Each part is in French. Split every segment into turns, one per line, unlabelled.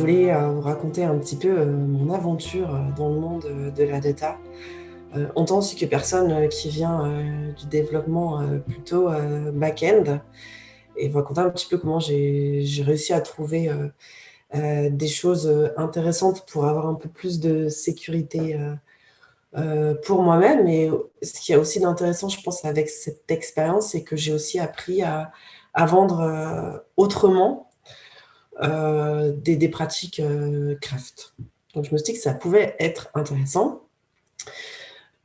voulais vous raconter un petit peu mon aventure dans le monde de la data. En tant que personne qui vient du développement plutôt back-end, et vous raconter un petit peu comment j'ai réussi à trouver des choses intéressantes pour avoir un peu plus de sécurité pour moi-même. Et ce qu'il y a aussi d'intéressant, je pense, avec cette expérience, c'est que j'ai aussi appris à vendre autrement des pratiques craft. Donc je me suis dit que ça pouvait être intéressant.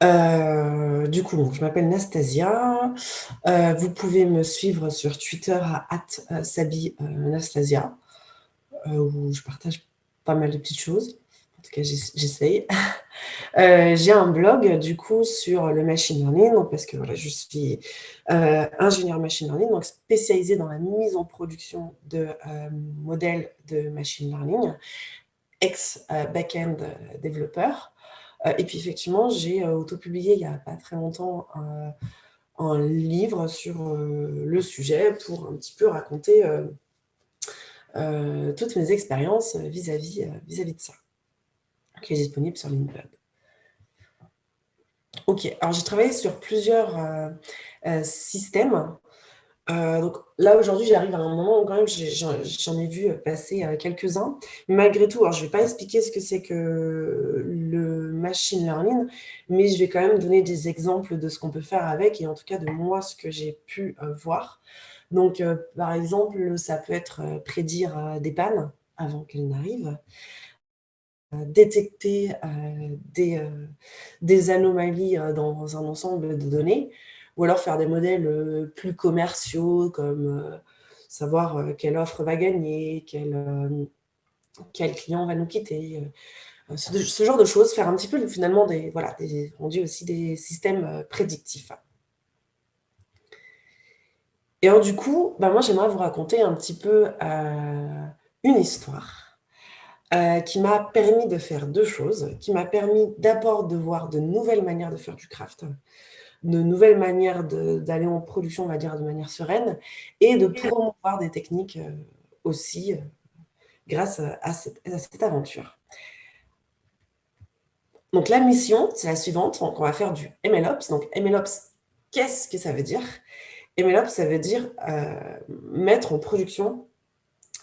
Du coup, donc, je m'appelle Nastasia. Vous pouvez me suivre sur Twitter à @sabi Nastasia, où je partage pas mal de petites choses. En tout cas, j'essaye. J'ai un blog du coup sur le machine learning, donc parce que voilà, je suis ingénieure machine learning, donc spécialisée dans la mise en production de modèles de machine learning, ex-back-end développeur. Et puis effectivement, j'ai auto-publié il n'y a pas très longtemps un livre sur le sujet pour un petit peu raconter toutes mes expériences vis-à-vis de ça, qui est disponible sur LinkedIn. Ok, alors j'ai travaillé sur plusieurs systèmes. Donc là, aujourd'hui, j'arrive à un moment où quand même j'en ai vu passer quelques-uns. Malgré tout, alors je ne vais pas expliquer ce que c'est que le machine learning, mais je vais quand même donner des exemples de ce qu'on peut faire avec, et en tout cas de moi, ce que j'ai pu voir. Donc, par exemple, ça peut être prédire des pannes avant qu'elles n'arrivent, détecter des anomalies dans un ensemble de données, ou alors faire des modèles plus commerciaux, comme savoir quelle offre va gagner, quel client va nous quitter, ce genre de choses, faire un petit peu finalement on dit aussi des systèmes prédictifs. Et alors du coup, moi j'aimerais vous raconter un petit peu une histoire qui m'a permis de faire deux choses, qui m'a permis d'abord de voir de nouvelles manières de faire du craft, de nouvelles manières d'aller en production, on va dire, de manière sereine, et de promouvoir des techniques aussi grâce à cette aventure. Donc la mission, c'est la suivante. Donc, on va faire du MLOps. Donc MLOps, qu'est-ce que ça veut dire? MLOps, ça veut dire mettre en production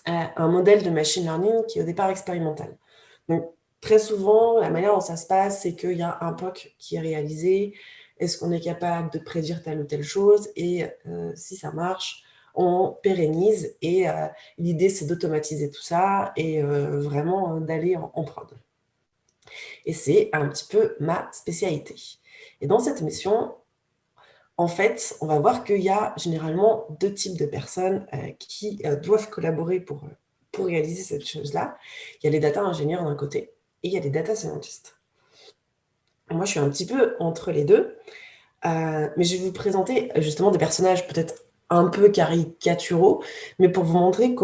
un modèle de machine learning qui est au départ expérimental. Donc, très souvent, la manière dont ça se passe, c'est qu'il y a un POC qui est réalisé. Est-ce qu'on est capable de prédire telle ou telle chose? Et si ça marche, on pérennise. Et l'idée, c'est d'automatiser tout ça et vraiment d'aller en prod. Et c'est un petit peu ma spécialité. Et dans cette mission, en fait, on va voir qu'il y a généralement deux types de personnes qui doivent collaborer pour réaliser cette chose-là. Il y a les data ingénieurs d'un côté et il y a les data scientists. Moi, je suis un petit peu entre les deux, mais je vais vous présenter justement des personnages peut-être un peu caricaturaux, mais pour vous montrer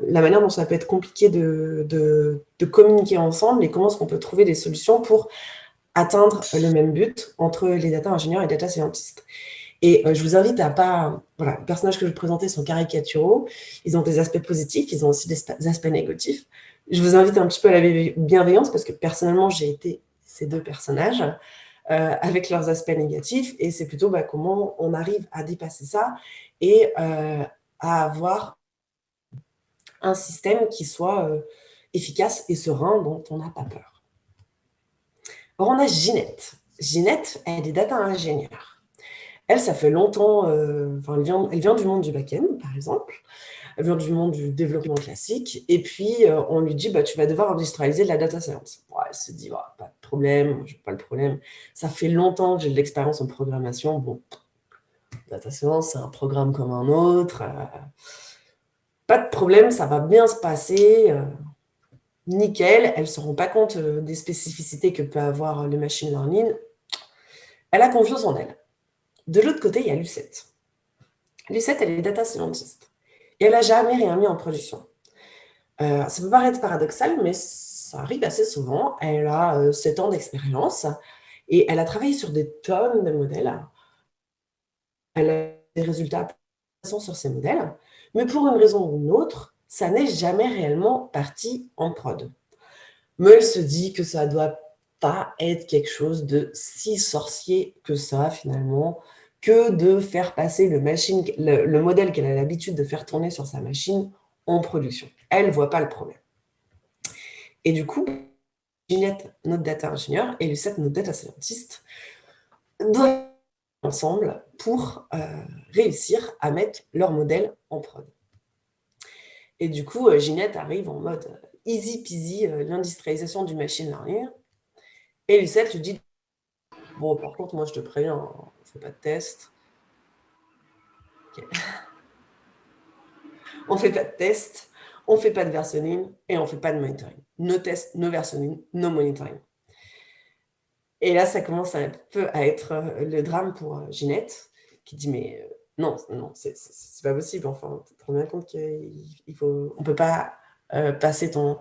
la manière dont ça peut être compliqué de communiquer ensemble et comment est-ce qu'on peut trouver des solutions pour atteindre le même but entre les data ingénieurs et data scientists. Et je vous invite à pas... Voilà, les personnages que je vais vous présenter sont caricaturaux, ils ont des aspects positifs, ils ont aussi des aspects négatifs. Je vous invite un petit peu à la bienveillance, parce que personnellement, j'ai été ces deux personnages, avec leurs aspects négatifs, et c'est plutôt comment on arrive à dépasser ça, et à avoir un système qui soit efficace et serein, dont on n'a pas peur. Alors on a Ginette. Ginette, elle est data ingénieure. Elle, ça fait longtemps, elle vient du monde du back-end, par exemple. Elle vient du monde du développement classique. Et puis, on lui dit, tu vas devoir industrialiser de la data science. Elle se dit, pas de problème, je n'ai pas le problème. Ça fait longtemps que j'ai de l'expérience en programmation. Bon, data science, c'est un programme comme un autre. Pas de problème, ça va bien se passer. Nickel. Elle ne se rend pas compte des spécificités que peut avoir le machine learning. Elle a confiance en elle. De l'autre côté, il y a Lucette. Lucette, elle est data scientist. Et elle n'a jamais rien mis en production. Ça peut paraître paradoxal, mais ça arrive assez souvent. Elle a 7 ans d'expérience et elle a travaillé sur des tonnes de modèles. Elle a des résultats sur ces modèles, mais pour une raison ou une autre, ça n'est jamais réellement parti en prod. Mais elle se dit que ça doit pas être quelque chose de si sorcier que ça, finalement, que de faire passer le modèle qu'elle a l'habitude de faire tourner sur sa machine en production. Elle voit pas le problème. Et du coup, Ginette, notre data ingénieur, et Lucette, notre data scientist, doivent ensemble pour réussir à mettre leur modèle en prod. Et du coup, Ginette arrive en mode easy peasy, l'industrialisation du machine learning. Et Lucette lui dit, bon, par contre, moi, je te préviens, on ne fait pas de test. Okay. On ne fait pas de test, on ne fait pas de versioning et on ne fait pas de monitoring. No test, no versioning, no monitoring. Et là, ça commence un peu à être le drame pour Ginette, qui dit, mais non, c'est pas possible. Enfin, tu te rends bien compte qu'on ne peut pas passer ton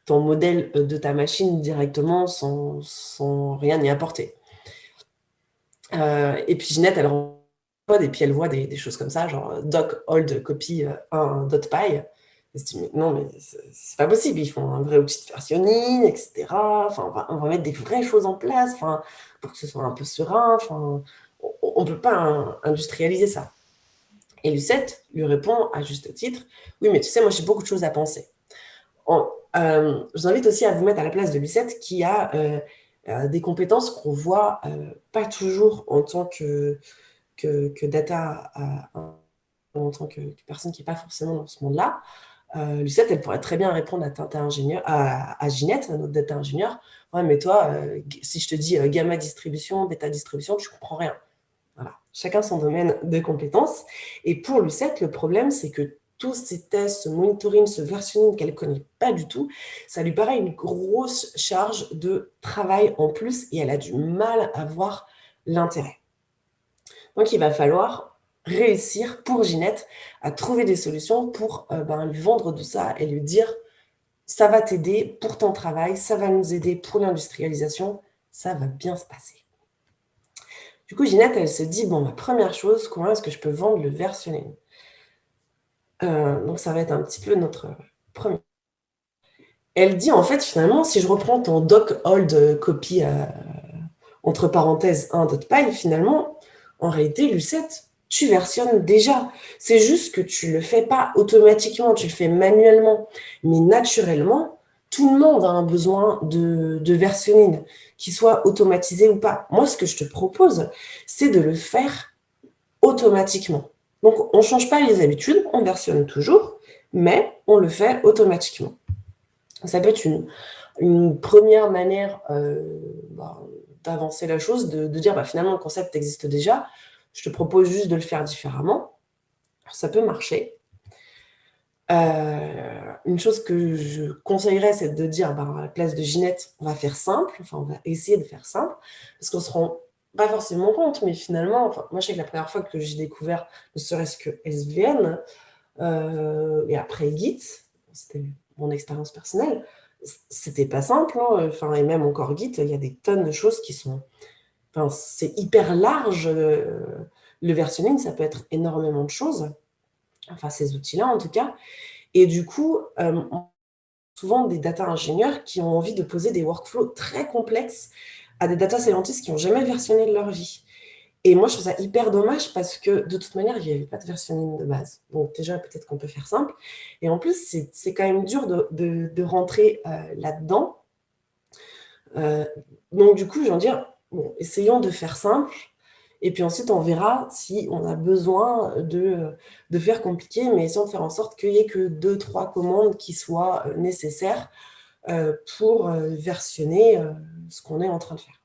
modèle de ta machine directement sans rien y apporter. Et puis Ginette, elle rentre et puis elle voit des choses comme ça, genre doc old copy 1.py. Elle se dit, mais non, mais c'est pas possible, ils font un vrai outil de versionning, etc. Enfin, on va mettre des vraies choses en place, enfin, pour que ce soit un peu serein. Enfin, on ne peut pas industrialiser ça. Et Lucette lui répond à juste titre, oui, mais tu sais, moi j'ai beaucoup de choses à penser. Je vous invite aussi à vous mettre à la place de Lucette, qui a des compétences qu'on voit pas toujours en tant que data, en tant que personne qui n'est pas forcément dans ce monde-là. Lucette, elle pourrait très bien répondre à Ginette, notre data ingénieur. Ouais, mais toi, si je te dis gamma distribution, bêta distribution, tu ne comprends rien. Voilà. Chacun son domaine de compétences. Et pour Lucette, le problème, c'est que tous ces tests, ce monitoring, ce versioning qu'elle ne connaît pas du tout, ça lui paraît une grosse charge de travail en plus et elle a du mal à voir l'intérêt. Donc, il va falloir réussir pour Ginette à trouver des solutions pour lui vendre tout ça et lui dire ça va t'aider pour ton travail, ça va nous aider pour l'industrialisation, ça va bien se passer. Du coup, Ginette, elle se dit, bon, ma première chose, comment est-ce que je peux vendre le versionning ? Donc, ça va être un petit peu notre premier. Elle dit, en fait, finalement, si je reprends ton doc old copy, entre parenthèses 1.py, finalement, en réalité, Lucette, tu versionnes déjà. C'est juste que tu ne le fais pas automatiquement, tu le fais manuellement. Mais naturellement, tout le monde a un besoin de versionning, qu'il soit automatisé ou pas. Moi, ce que je te propose, c'est de le faire automatiquement. Donc, on ne change pas les habitudes, on versionne toujours, mais on le fait automatiquement. Ça peut être une première manière d'avancer la chose, de dire finalement le concept existe déjà, je te propose juste de le faire différemment. Ça peut marcher. Une chose que je conseillerais, c'est de dire à la place de Ginette, on va faire simple, enfin on va essayer de faire simple, parce qu'on se rend pas forcément compte, mais finalement, moi je sais que la première fois que j'ai découvert ne serait-ce que SVN, et après Git, c'était mon expérience personnelle, c'était pas simple, hein. Et même encore Git, il y a des tonnes de choses qui sont... c'est hyper large, le versionning, ça peut être énormément de choses, ces outils-là en tout cas, et du coup, souvent des data ingénieurs qui ont envie de poser des workflows très complexes à des data scientists qui n'ont jamais versionné de leur vie. Et moi, je trouve ça hyper dommage parce que de toute manière, il n'y avait pas de versionning de base. Donc déjà, peut-être qu'on peut faire simple. Et en plus, c'est quand même dur de rentrer là-dedans. Donc du coup, j'ai envie de dire, bon, essayons de faire simple. Et puis ensuite, on verra si on a besoin de faire compliqué, mais essayons de faire en sorte qu'il n'y ait que 2-3 commandes qui soient nécessaires pour versionner ce qu'on est en train de faire.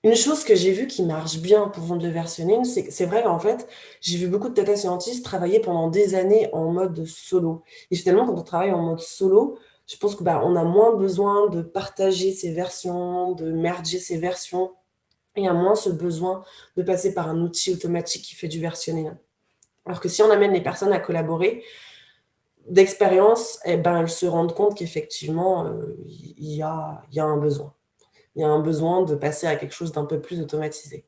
Une chose que j'ai vue qui marche bien pour vendre le versionning, c'est vrai qu'en fait, j'ai vu beaucoup de data scientists travailler pendant des années en mode solo. Et finalement, quand on travaille en mode solo, je pense qu'on a moins besoin de partager ses versions, de merger ses versions. Il y a moins ce besoin de passer par un outil automatique qui fait du versionning. Alors que si on amène les personnes à collaborer, d'expérience, elles se rendent compte qu'effectivement, il y a un besoin. Il y a un besoin de passer à quelque chose d'un peu plus automatisé.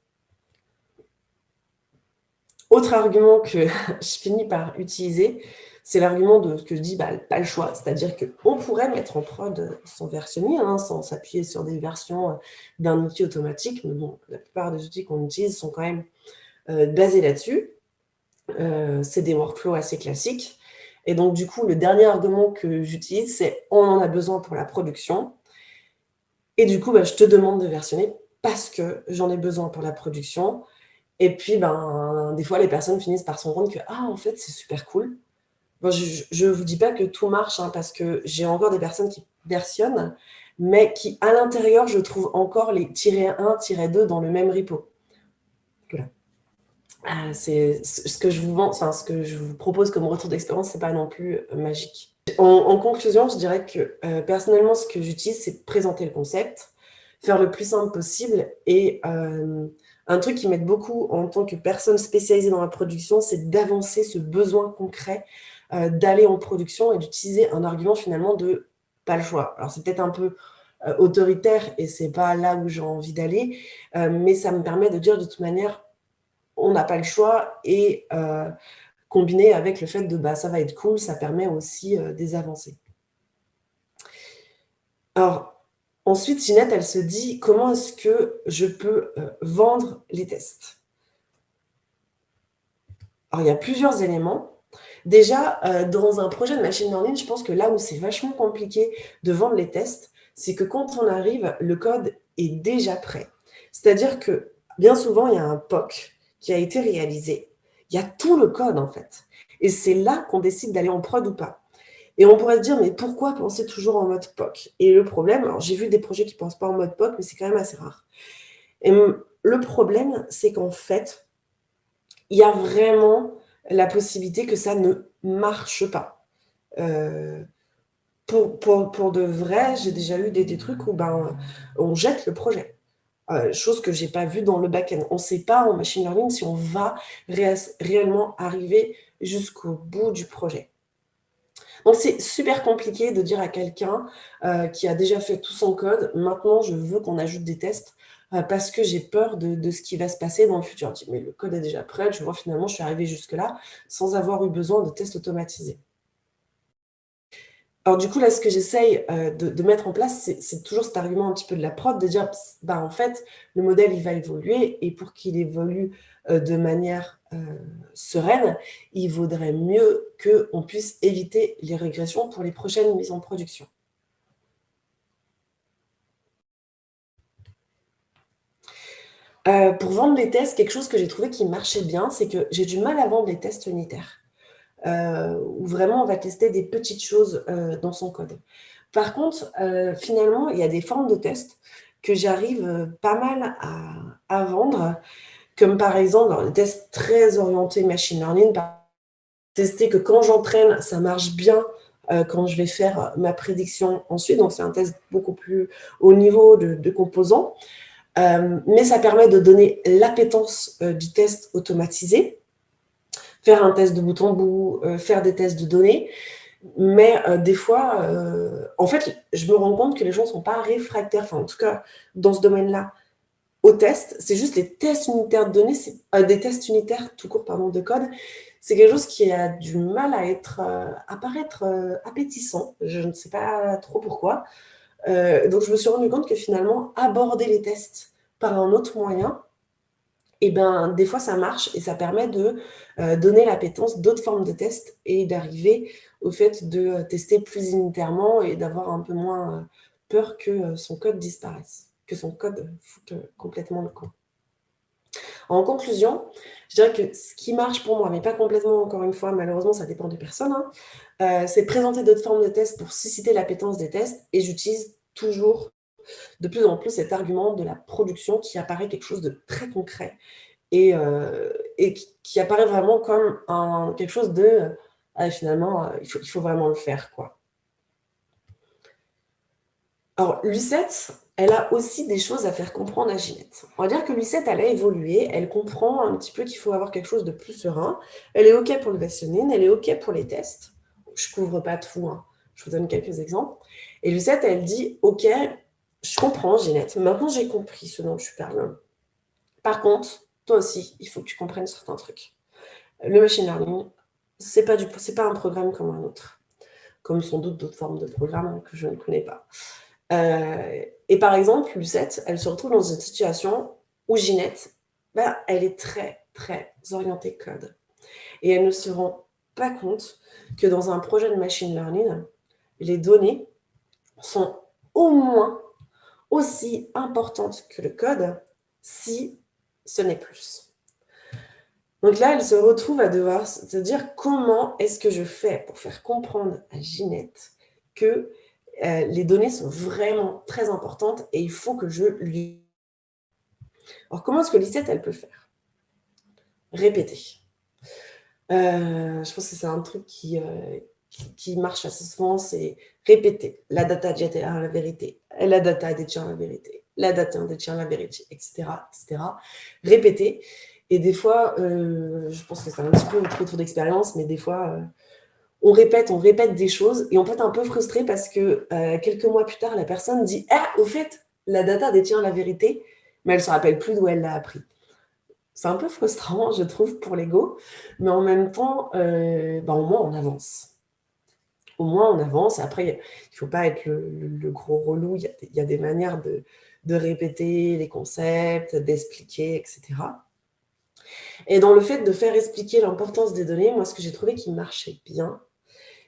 Autre argument que je finis par utiliser, C'est l'argument de ce que je dis, bah, pas le choix. C'est-à-dire qu'on pourrait mettre en prod sans versionner, hein, sans s'appuyer sur des versions d'un outil automatique. Mais bon, la plupart des outils qu'on utilise sont quand même basés là-dessus. C'est des workflows assez classiques. Et donc, du coup, le dernier argument que j'utilise, c'est on en a besoin pour la production. Et du coup, bah, je te demande de versionner parce que j'en ai besoin pour la production. Et puis, ben, des fois, les personnes finissent par se rendre compte que, ah, en fait, c'est super cool. Bon, je ne vous dis pas que tout marche, hein, parce que j'ai encore des personnes qui versionnent, mais qui, à l'intérieur, je trouve encore les -1, -2 dans le même repo. Voilà. C'est ce que je vous vends, enfin, ce que je vous propose comme retour d'expérience, c'est pas non plus magique. En conclusion, je dirais que personnellement, ce que j'utilise, c'est présenter le concept, faire le plus simple possible. Et un truc qui m'aide beaucoup en tant que personne spécialisée dans la production, c'est d'avancer ce besoin concret d'aller en production et d'utiliser un argument finalement de pas le choix. Alors c'est peut-être un peu autoritaire et c'est pas là où j'ai envie d'aller, mais ça me permet de dire de toute manière, on n'a pas le choix, et combiné avec le fait de bah, ça va être cool, ça permet aussi des avancées. Alors, ensuite, Ginette, elle se dit comment est-ce que je peux vendre les tests? Alors, il y a plusieurs éléments. Déjà, dans un projet de machine learning, je pense que là où c'est vachement compliqué de vendre les tests, c'est que quand on arrive, le code est déjà prêt. C'est-à-dire que bien souvent, il y a un POC qui a été réalisé. Il y a tout le code, en fait. Et c'est là qu'on décide d'aller en prod ou pas. Et on pourrait se dire, mais pourquoi penser toujours en mode POC? Et le problème, alors j'ai vu des projets qui ne pensent pas en mode POC, mais c'est quand même assez rare. Et le problème, c'est qu'en fait, il y a vraiment la possibilité que ça ne marche pas. Pour de vrai, j'ai déjà eu des trucs où ben, on jette le projet. Chose que je n'ai pas vue dans le back-end. On ne sait pas en machine learning si on va réellement arriver jusqu'au bout du projet. Donc, c'est super compliqué de dire à quelqu'un qui a déjà fait tout son code, maintenant, je veux qu'on ajoute des tests parce que j'ai peur de ce qui va se passer dans le futur. Je dis, mais le code est déjà prêt, je vois finalement, je suis arrivée jusque-là sans avoir eu besoin de tests automatisés. Alors du coup, là, ce que j'essaye de mettre en place, c'est toujours cet argument un petit peu de la prod, de dire, bah, en fait, le modèle, il va évoluer, et pour qu'il évolue de manière sereine, il vaudrait mieux qu'on puisse éviter les régressions pour les prochaines mises en production. Pour vendre les tests, quelque chose que j'ai trouvé qui marchait bien, c'est que j'ai du mal à vendre les tests unitaires, où vraiment on va tester des petites choses dans son code. Par contre, finalement, il y a des formes de tests que j'arrive pas mal à vendre, comme par exemple des tests très orientés machine learning, tester que quand j'entraîne, ça marche bien quand je vais faire ma prédiction ensuite. Donc, c'est un test beaucoup plus haut niveau de composants. Mais ça permet de donner l'appétence du test automatisé, faire un test de bout en bout, faire des tests de données. Mais des fois, en fait, je me rends compte que les gens ne sont pas réfractaires, enfin en tout cas dans ce domaine-là, aux tests. C'est juste les tests unitaires de données, des tests unitaires tout court, pardon, de code. C'est quelque chose qui a du mal à paraître appétissant. Je ne sais pas trop pourquoi. Donc je me suis rendu compte que finalement, aborder les tests par un autre moyen, et ben, des fois, ça marche et ça permet de donner l'appétence d'autres formes de tests et d'arriver au fait de tester plus unitairement et d'avoir un peu moins peur que son code disparaisse, que son code foute complètement le camp. En conclusion, je dirais que ce qui marche pour moi, mais pas complètement, encore une fois, malheureusement, ça dépend des personnes, hein, c'est présenter d'autres formes de tests pour susciter l'appétence des tests, et j'utilise toujours de plus en plus cet argument de la production qui apparaît quelque chose de très concret et qui apparaît vraiment comme quelque chose de finalement, il faut vraiment le faire, quoi. Alors, Lucette, elle a aussi des choses à faire comprendre à Ginette. On va dire que Lucette, elle a évolué, elle comprend un petit peu qu'il faut avoir quelque chose de plus serein. Elle est OK pour le versionning, elle est OK pour les tests. Je ne couvre pas tout, hein. Je vous donne quelques exemples. Et Lucette, elle dit, OK, je comprends, Ginette. Maintenant, j'ai compris ce dont tu parles. Par contre, toi aussi, il faut que tu comprennes certains trucs. Le machine learning, c'est pas un programme comme un autre, comme sans doute d'autres formes de programmes que je ne connais pas. Et par exemple, Lucette, elle se retrouve dans une situation où Ginette, bah, elle est très, très orientée code. Et elle ne se rend pas compte que dans un projet de machine learning, les données sont au moins aussi importantes que le code, si ce n'est plus. Donc là, elle se retrouve à devoir se dire comment est-ce que je fais pour faire comprendre à Ginette que les données sont vraiment très importantes et il faut que je lui... Alors comment est-ce que Lisette, elle peut faire? Répéter. Je pense que c'est un truc qui marche assez souvent, c'est répéter. La data détient la vérité. La data détient la vérité. La data détient la vérité, etc., etc. Répéter. Et des fois, je pense que c'est un petit peu trop d'expérience, mais des fois, on répète des choses et on peut être un peu frustré parce que quelques mois plus tard, la personne dit « Ah, au fait, la data détient la vérité », mais elle ne se rappelle plus d'où elle l'a appris. C'est un peu frustrant, je trouve, pour l'ego, mais en même temps, au moins on avance. Au moins on avance. Après, il ne faut pas être le gros relou. Il y a des manières de répéter les concepts, d'expliquer, etc. Et dans le fait de faire expliquer l'importance des données, moi, ce que j'ai trouvé qui marchait bien,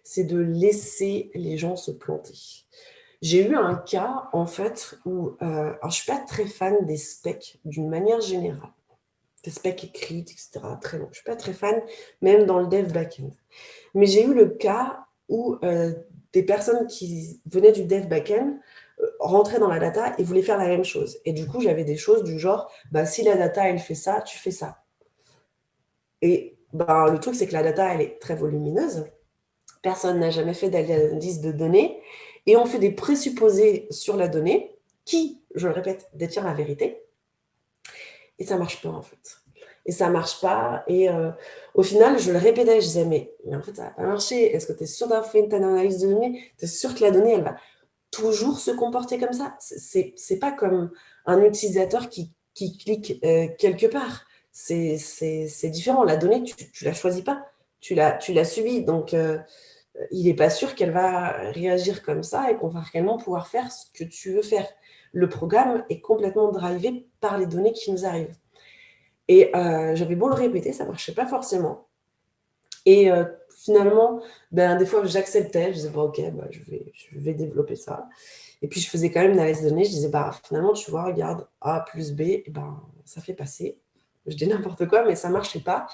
c'est de laisser les gens se planter. J'ai eu un cas, en fait, où... alors, je ne suis pas très fan des specs d'une manière générale. Des specs écrites, etc. Très long. Je ne suis pas très fan, même dans le dev backend. Mais j'ai eu le cas où des personnes qui venaient du dev backend rentraient dans la data et voulaient faire la même chose. Et du coup, j'avais des choses du genre, si la data, elle fait ça, tu fais ça. Et le truc, c'est que la data, elle est très volumineuse. Personne n'a jamais fait d'analyse de données. Et on fait des présupposés sur la donnée qui, je le répète, détient la vérité. Et ça ne marche pas, en fait. Et ça ne marche pas. Et au final, je le répétais, je disais, mais en fait, ça n'a pas marché. Est-ce que tu es sûr d'avoir fait une analyse de données? Tu es sûr que la donnée, elle va toujours se comporter comme ça? C'est pas comme un utilisateur qui clique quelque part. C'est différent. La donnée, tu ne la choisis pas. Tu l'as subie. Donc, il n'est pas sûr qu'elle va réagir comme ça et qu'on va réellement pouvoir faire ce que tu veux faire. Le programme est complètement drivé par les données qui nous arrivent. Et j'avais beau le répéter, ça ne marchait pas forcément. Et finalement, des fois, j'acceptais, je disais, ok, je vais développer ça. Et puis, je faisais quand même une analyse de données, je disais, finalement, tu vois, regarde, A plus B, et ça fait passer. Je dis n'importe quoi, mais ça ne marchait pas.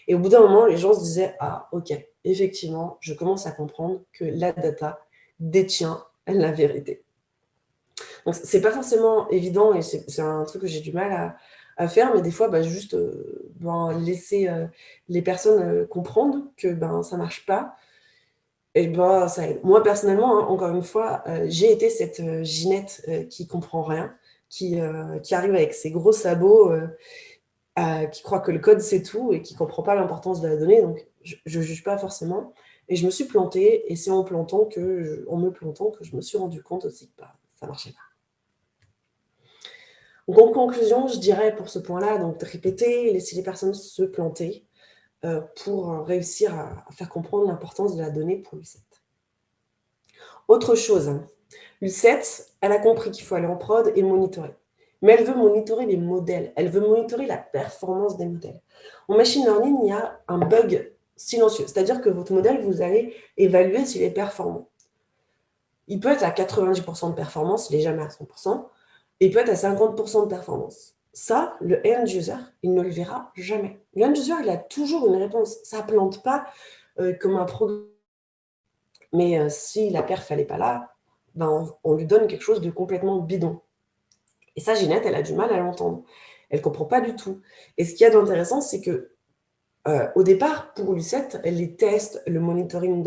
Et au bout d'un moment, les gens se disaient, ah, ok, effectivement, je commence à comprendre que la data détient la vérité. Donc, c'est pas forcément évident et c'est un truc que j'ai du mal à faire, mais des fois, juste laisser les personnes comprendre que ça marche pas. Et ça aide. Moi, personnellement, hein, encore une fois, j'ai été cette Ginette qui comprend rien, qui arrive avec ses gros sabots, qui croit que le code c'est tout et qui comprend pas l'importance de la donnée. Donc, je juge pas forcément. Et je me suis plantée, et c'est en me plantant que je me suis rendu compte aussi que ça marchait pas. Donc, en conclusion, je dirais pour ce point-là, donc de répéter, laisser les personnes se planter pour réussir à faire comprendre l'importance de la donnée pour Lucette. Autre chose, Lucette, elle a compris qu'il faut aller en prod et monitorer. Mais elle veut monitorer les modèles, elle veut monitorer la performance des modèles. En machine learning, il y a un bug silencieux, c'est-à-dire que votre modèle, vous allez évaluer s'il est performant. Il peut être à 90% de performance, il n'est jamais à 100%, et il peut être à 50% de performance. Ça, le end user, il ne le verra jamais. Le end user, il a toujours une réponse. Ça ne plante pas comme un programme. Mais si la perf, elle n'est pas là, on lui donne quelque chose de complètement bidon. Et ça, Ginette, elle a du mal à l'entendre. Elle ne comprend pas du tout. Et ce qu'il y a d'intéressant, c'est que au départ, pour Lucette, les tests, le monitoring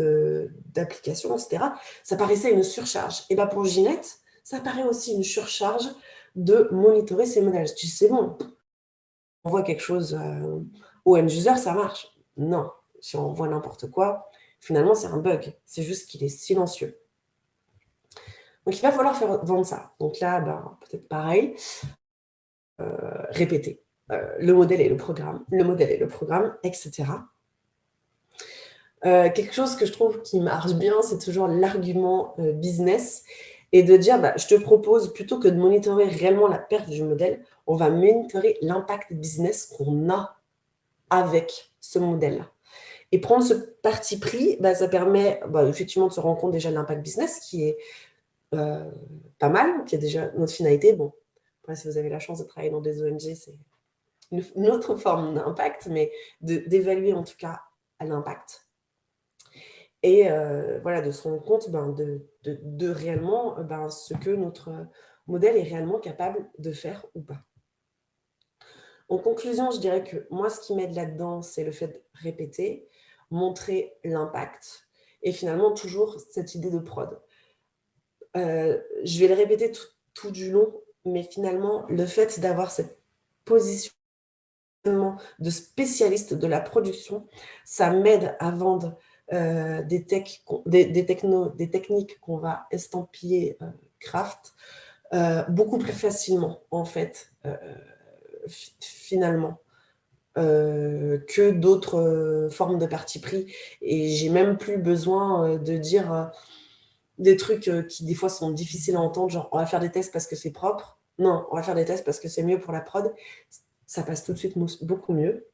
d'applications, etc., ça paraissait une surcharge. Et pour Ginette, ça paraît aussi une surcharge de monitorer ces modèles. Tu sais, c'est bon, on voit quelque chose au end user, ça marche. Non, si on voit n'importe quoi, finalement, c'est un bug. C'est juste qu'il est silencieux. Donc, il va falloir faire vendre ça. Donc là, peut-être pareil, répéter. Le modèle et le programme, etc. Quelque chose que je trouve qui marche bien, c'est toujours l'argument, business et de dire: «Bah, je te propose plutôt que de monitorer réellement la perte du modèle, on va monitorer l'impact business qu'on a avec ce modèle». Et prendre ce parti pris, bah, ça permet, bah, effectivement de se rendre compte déjà de l'impact business qui est, heu, pas mal, qui est déjà notre finalité. Bon, après si vous avez la chance de travailler dans des ONG, c'est une autre forme d'impact, mais d'évaluer en tout cas à l'impact et voilà, de se rendre compte, ben, de réellement, ben, ce que notre modèle est réellement capable de faire ou pas. En conclusion, je dirais que moi, ce qui m'aide là-dedans, c'est le fait de répéter, montrer l'impact et finalement toujours cette idée de prod. Je vais le répéter tout du long, mais finalement, le fait d'avoir cette positionnement de spécialiste de la production, ça m'aide à vendre, des techniques qu'on va estampiller, craft, beaucoup plus facilement en fait, finalement, que d'autres, formes de parti pris et j'ai même plus besoin, de dire, des trucs, qui des fois sont difficiles à entendre, genre: «On va faire des tests parce que c'est propre». Non, on va faire des tests parce que c'est mieux pour la prod. Ça passe tout de suite beaucoup mieux.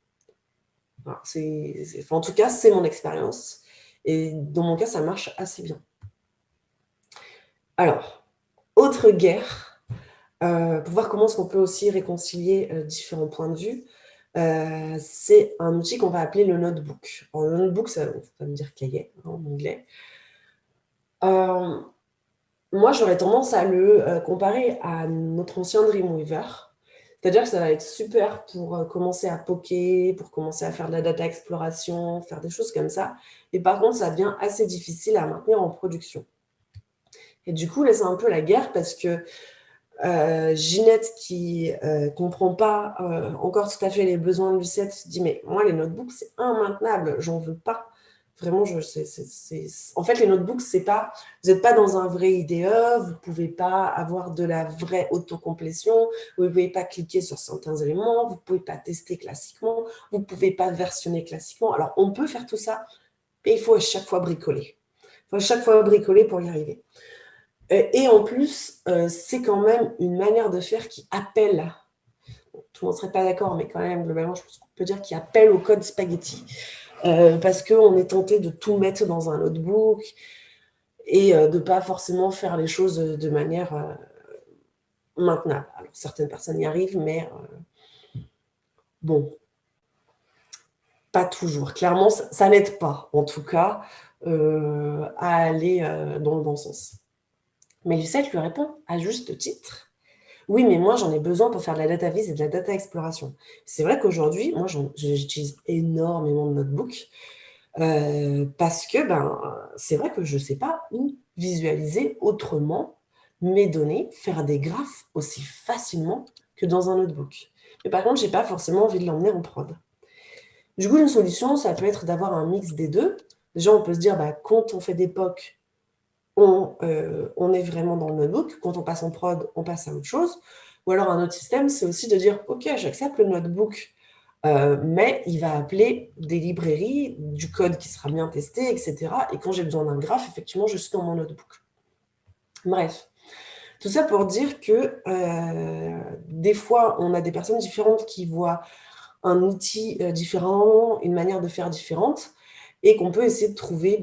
Voilà, enfin, en tout cas, c'est mon expérience et dans mon cas, ça marche assez bien. Alors, autre guerre, pour voir comment est-ce qu'on peut aussi réconcilier, différents points de vue, c'est un outil qu'on va appeler le notebook. Alors le notebook, ça veut me dire cahier, hein, en anglais. Hem, Moi, j'aurais tendance à le, comparer à notre ancien Dreamweaver. C'est-à-dire que ça va être super pour, commencer à poker, pour commencer à faire de la data exploration, faire des choses comme ça. Et par contre, ça devient assez difficile à maintenir en production. Et du coup, là, c'est un peu la guerre parce que, Ginette qui, comprend pas, encore tout à fait les besoins de Lucette se dit: «Mais moi, les notebooks, c'est immaintenable, j'en veux pas». Vraiment, je c'est en fait, les notebooks, c'est pas vous êtes pas dans un vrai IDE, vous pouvez pas avoir de la vraie autocomplétion, vous pouvez pas cliquer sur certains éléments, vous pouvez pas tester classiquement, vous pouvez pas versionner classiquement. Alors, on peut faire tout ça, mais il faut à chaque fois bricoler. Il faut à chaque fois bricoler pour y arriver. Et en plus, c'est quand même une manière de faire qui appelle, tout le monde ne serait pas d'accord, mais quand même, globalement, je pense qu'on peut dire qui appelle au code spaghetti. Parce qu'on est tenté de tout mettre dans un notebook et de ne pas forcément faire les choses de manière maintenable. Alors, certaines personnes y arrivent, mais bon, pas toujours. Clairement, ça n'aide pas, en tout cas, à aller dans le bon sens. Mais Lucette lui répond à juste titre. Oui, mais moi, j'en ai besoin pour faire de la data viz et de la data exploration. C'est vrai qu'aujourd'hui, moi, j'utilise énormément de notebooks parce que ben, c'est vrai que je ne sais pas où visualiser autrement mes données, faire des graphes aussi facilement que dans un notebook. Mais par contre, je n'ai pas forcément envie de l'emmener en prod. Du coup, une solution, ça peut être d'avoir un mix des deux. Déjà, on peut se dire, bah, quand on fait des POC, on est vraiment dans le notebook. Quand on passe en prod, on passe à autre chose. Ou alors un autre système, c'est aussi de dire, OK, j'accepte le notebook, mais il va appeler des librairies, du code qui sera bien testé, etc. Et quand j'ai besoin d'un graphe, effectivement, je suis dans mon notebook. Bref, tout ça pour dire que des fois, on a des personnes différentes qui voient un outil différent, une manière de faire différente, et qu'on peut essayer de trouver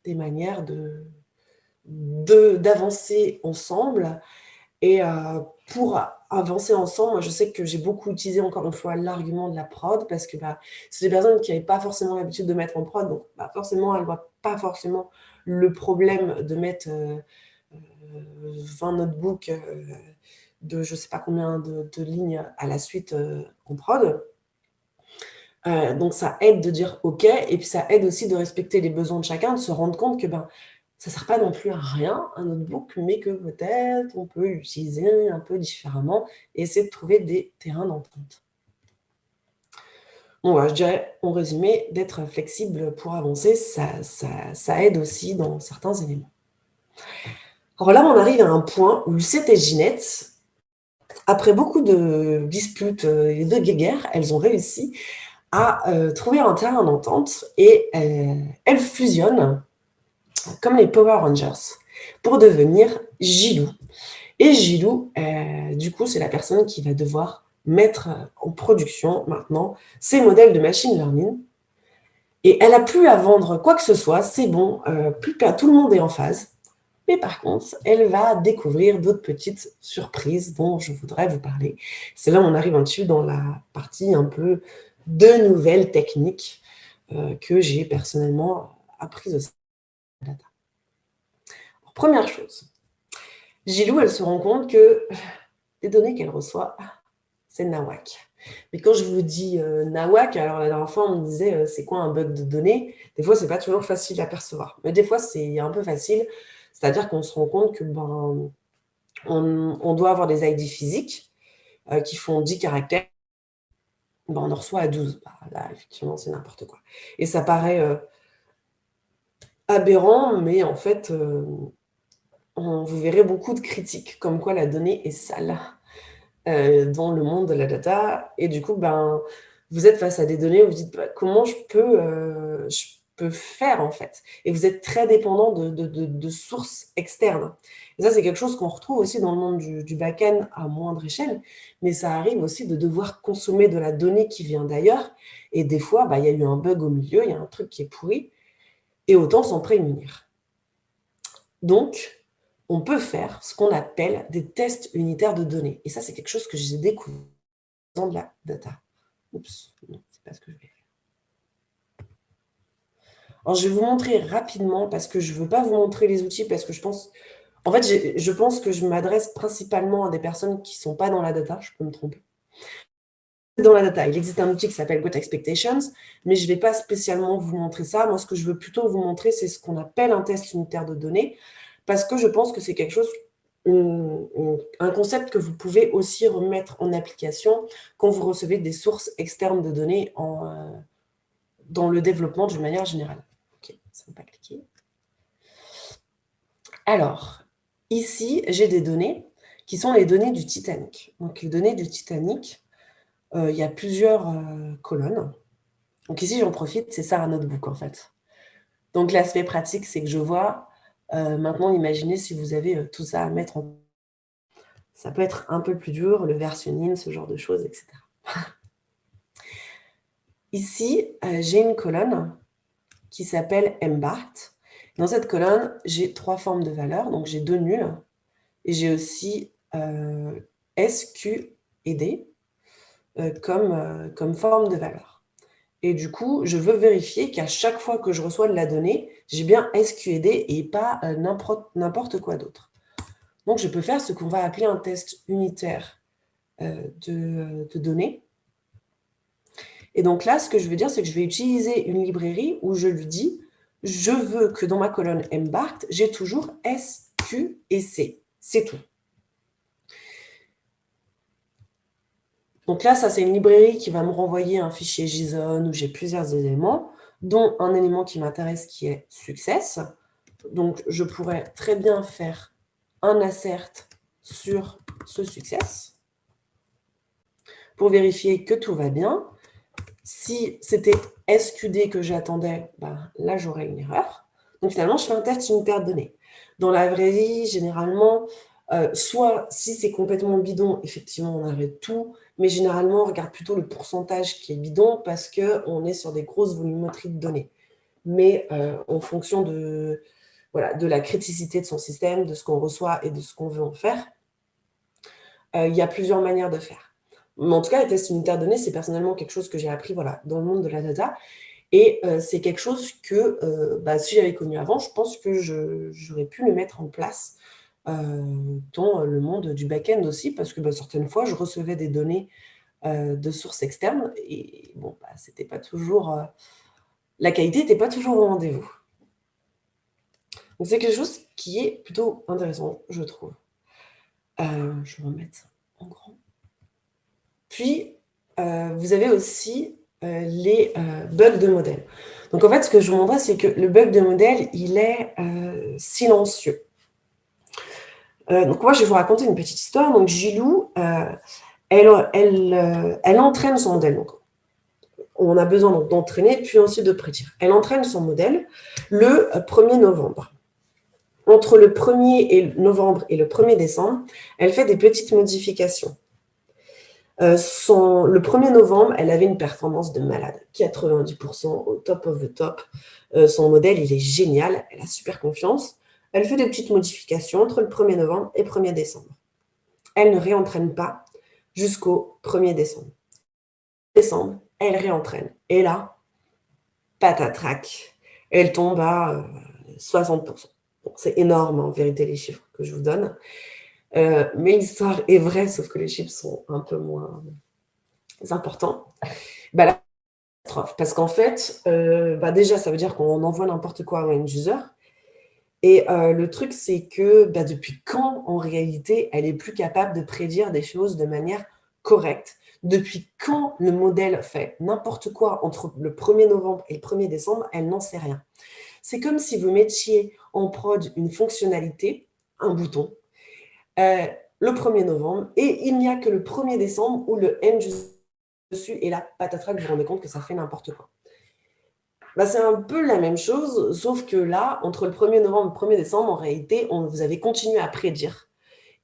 des manières d'avancer ensemble. Et pour avancer ensemble, moi, je sais que j'ai beaucoup utilisé, encore une fois, l'argument de la prod parce que c'est des personnes qui n'avaient pas forcément l'habitude de mettre en prod. Donc, forcément, elles ne voient pas forcément le problème de mettre 20 notebooks de je ne sais pas combien de lignes à la suite en prod. Donc, ça aide de dire OK. Et puis, ça aide aussi de respecter les besoins de chacun, de se rendre compte que ça ne sert pas non plus à rien, un notebook, mais que peut-être on peut l'utiliser un peu différemment et essayer de trouver des terrains d'entente. Bon, voilà, je dirais, en résumé, d'être flexible pour avancer, ça aide aussi dans certains éléments. Alors là, on arrive à un point où Lucette et Ginette, après beaucoup de disputes et de guéguerres, elles ont réussi a trouvé un terrain d'entente et elle fusionne comme les Power Rangers pour devenir Gilou. Et Gilou, du coup, c'est la personne qui va devoir mettre en production maintenant ces modèles de machine learning. Et elle n'a plus à vendre quoi que ce soit, c'est bon, tout le monde est en phase. Mais par contre, elle va découvrir d'autres petites surprises dont je voudrais vous parler. C'est là où on arrive un petit peu dans la partie un peu de nouvelles techniques que j'ai personnellement apprises aussi. Alors, première chose, Gilou, elle se rend compte que les données qu'elle reçoit, c'est nawak. Mais quand je vous dis nawak, alors la dernière fois, on me disait c'est quoi un bug de données? Des fois, c'est pas toujours facile à percevoir. Mais des fois, c'est un peu facile. C'est-à-dire qu'on se rend compte que on doit avoir des ID physiques qui font 10 caractères. On en reçoit à 12. Là, effectivement, c'est n'importe quoi. Et ça paraît aberrant, mais en fait, vous verrez beaucoup de critiques comme quoi la donnée est sale dans le monde de la data. Et du coup, vous êtes face à des données où vous dites comment je peux faire en fait. Et vous êtes très dépendant de sources externes. Et ça, c'est quelque chose qu'on retrouve aussi dans le monde du back-end à moindre échelle. Mais ça arrive aussi de devoir consommer de la donnée qui vient d'ailleurs. Et des fois, il y a eu un bug au milieu, il y a un truc qui est pourri. Et autant s'en prémunir. Donc, on peut faire ce qu'on appelle des tests unitaires de données. Et ça, c'est quelque chose que j'ai découvert dans de la data. Oups, non, c'est pas ce que je vais faire. Alors, je vais vous montrer rapidement, parce que je ne veux pas vous montrer les outils, parce que je pense... En fait, je pense que je m'adresse principalement à des personnes qui ne sont pas dans la data, je peux me tromper. Dans la data, il existe un outil qui s'appelle Got Expectations, mais je ne vais pas spécialement vous montrer ça. Moi, ce que je veux plutôt vous montrer, c'est ce qu'on appelle un test unitaire de données, parce que je pense que c'est quelque chose, un concept que vous pouvez aussi remettre en application quand vous recevez des sources externes de données dans le développement d'une manière générale. Ok, ça ne va pas cliquer. Alors, ici, j'ai des données qui sont les données du Titanic. Donc, les données du Titanic, il y a plusieurs colonnes. Donc ici, j'en profite, c'est ça un notebook en fait. Donc l'aspect pratique, c'est que je vois, maintenant, imaginez si vous avez tout ça à mettre en... Ça peut être un peu plus dur, le versioning, ce genre de choses, etc. Ici, j'ai une colonne qui s'appelle mBart. Dans cette colonne, j'ai 3 formes de valeurs. Donc j'ai 2 nuls et j'ai aussi S, Q et D comme forme de valeur. Et du coup, je veux vérifier qu'à chaque fois que je reçois de la donnée, j'ai bien SQD et pas n'importe quoi d'autre. Donc, je peux faire ce qu'on va appeler un test unitaire de données. Et donc là, ce que je veux dire, c'est que je vais utiliser une librairie où je lui dis, je veux que dans ma colonne mBart, j'ai toujours S, Q et C. C'est tout. Donc là, ça, c'est une librairie qui va me renvoyer un fichier JSON où j'ai plusieurs éléments, dont un élément qui m'intéresse qui est success. Donc, je pourrais très bien faire un assert sur ce success pour vérifier que tout va bien. Si c'était SQD que j'attendais, là, j'aurais une erreur. Donc, finalement, je fais un test unitaire de données. Dans la vraie vie, généralement, soit si c'est complètement bidon, effectivement, on arrête tout. Mais généralement, on regarde plutôt le pourcentage qui est bidon parce qu'on est sur des grosses volumétries de données. Mais en fonction de la criticité de son système, de ce qu'on reçoit et de ce qu'on veut en faire, il y a plusieurs manières de faire. Mais en tout cas, les tests unitaires de données, c'est personnellement quelque chose que j'ai appris dans le monde de la data. Et c'est quelque chose que, si j'avais connu avant, je pense que j'aurais pu le mettre en place dans le monde du back-end aussi, parce que certaines fois, je recevais des données de sources externes, et c'était pas toujours... la qualité n'était pas toujours au rendez-vous. Donc c'est quelque chose qui est plutôt intéressant, je trouve. Je vais remettre en grand. Puis, vous avez aussi les bugs de modèle. Donc en fait, ce que je vous montrerai, c'est que le bug de modèle, il est silencieux. Donc moi, je vais vous raconter une petite histoire. Donc Gilou, elle entraîne son modèle. Donc, on a besoin donc d'entraîner, puis ensuite de prédire. Elle entraîne son modèle le 1er novembre. Entre le 1er novembre et le 1er décembre, elle fait des petites modifications. Le 1er novembre, elle avait une performance de malade, 90% au top of the top. Son modèle, il est génial, elle a super confiance. Elle fait des petites modifications entre le 1er novembre et le 1er décembre. Elle ne réentraîne pas jusqu'au 1er décembre. Décembre, elle réentraîne. Et là, patatrac, elle tombe à 60%. Bon, c'est énorme en vérité les chiffres que je vous donne. Mais l'histoire est vraie, sauf que les chiffres sont un peu moins importants. Bah, la catastrophe, parce qu'en fait, déjà, ça veut dire qu'on envoie n'importe quoi à un user. Et le truc, c'est que depuis quand, en réalité, elle est plus capable de prédire des choses de manière correcte? Depuis quand le modèle fait n'importe quoi entre le 1er novembre et le 1er décembre, elle n'en sait rien. C'est comme si vous mettiez en prod une fonctionnalité, un bouton, le 1er novembre, et il n'y a que le 1er décembre où le end dessus, et là, patatras, vous vous rendez compte que ça fait n'importe quoi. C'est un peu la même chose, sauf que là, entre le 1er novembre et le 1er décembre, en réalité, vous avez continué à prédire.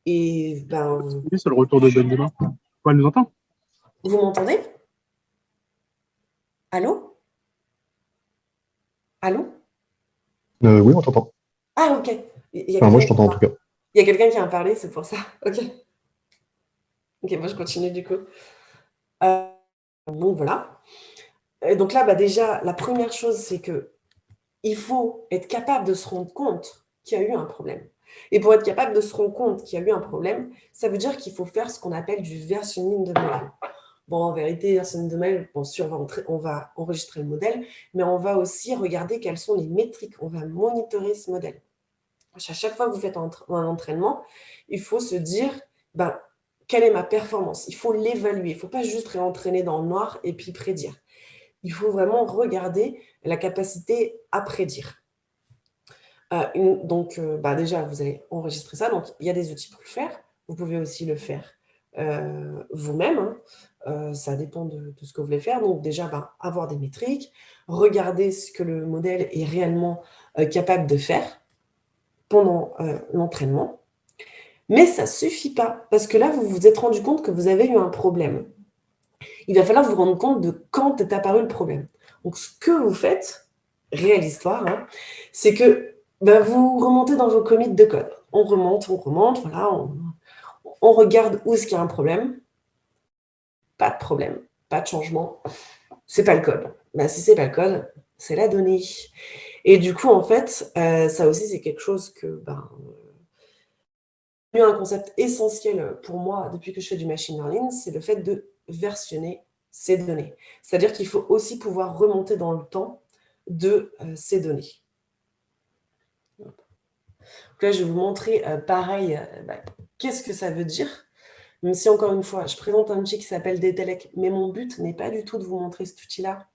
Et
Oui, c'est le retour de Benzema. Ouais, elle nous entend?
vous m'entendez? Allô? Allô?
Oui, on t'entend.
Ah, ok. Il y a
Enfin, moi,
quelqu'un
je
qui
t'entends en
a
tout cas.
il y a quelqu'un qui a parlé, c'est pour ça. Ok. Ok, moi je continue du coup. Donc voilà. Et donc là, déjà, la première chose, c'est que il faut être capable de se rendre compte qu'il y a eu un problème. Et pour être capable de se rendre compte qu'il y a eu un problème, ça veut dire qu'il faut faire ce qu'on appelle du versioning de modèle. Bon, en vérité, versioning de modèle, bon, si on va enregistrer le modèle, mais on va aussi regarder quelles sont les métriques. On va monitorer ce modèle. À chaque fois que vous faites un entraînement, il faut se dire, quelle est ma performance? Il faut l'évaluer. Il ne faut pas juste réentraîner dans le noir et puis prédire. Il faut vraiment regarder la capacité à prédire. Déjà, vous allez enregistrer ça. Donc, il y a des outils pour le faire. Vous pouvez aussi le faire vous-même. Ça dépend de ce que vous voulez faire. Donc, déjà, avoir des métriques, regarder ce que le modèle est réellement capable de faire pendant l'entraînement. Mais ça ne suffit pas, parce que là, vous vous êtes rendu compte que vous avez eu un problème. Il va falloir vous rendre compte de quand est apparu le problème. Donc, ce que vous faites, réelle histoire, c'est que vous remontez dans vos commits de code. On remonte, voilà, on regarde où est-ce qu'il y a un problème. Pas de problème, pas de changement. C'est pas le code. Si c'est pas le code, c'est la donnée. Et du coup, en fait, ça aussi, c'est quelque chose que un concept essentiel pour moi depuis que je fais du machine learning, c'est le fait de versionner ces données. C'est-à-dire qu'il faut aussi pouvoir remonter dans le temps de ces données. Donc là, je vais vous montrer pareil, qu'est-ce que ça veut dire. Même si, encore une fois, je présente un outil qui s'appelle Dataleg, mais mon but n'est pas du tout de vous montrer cet outil-là.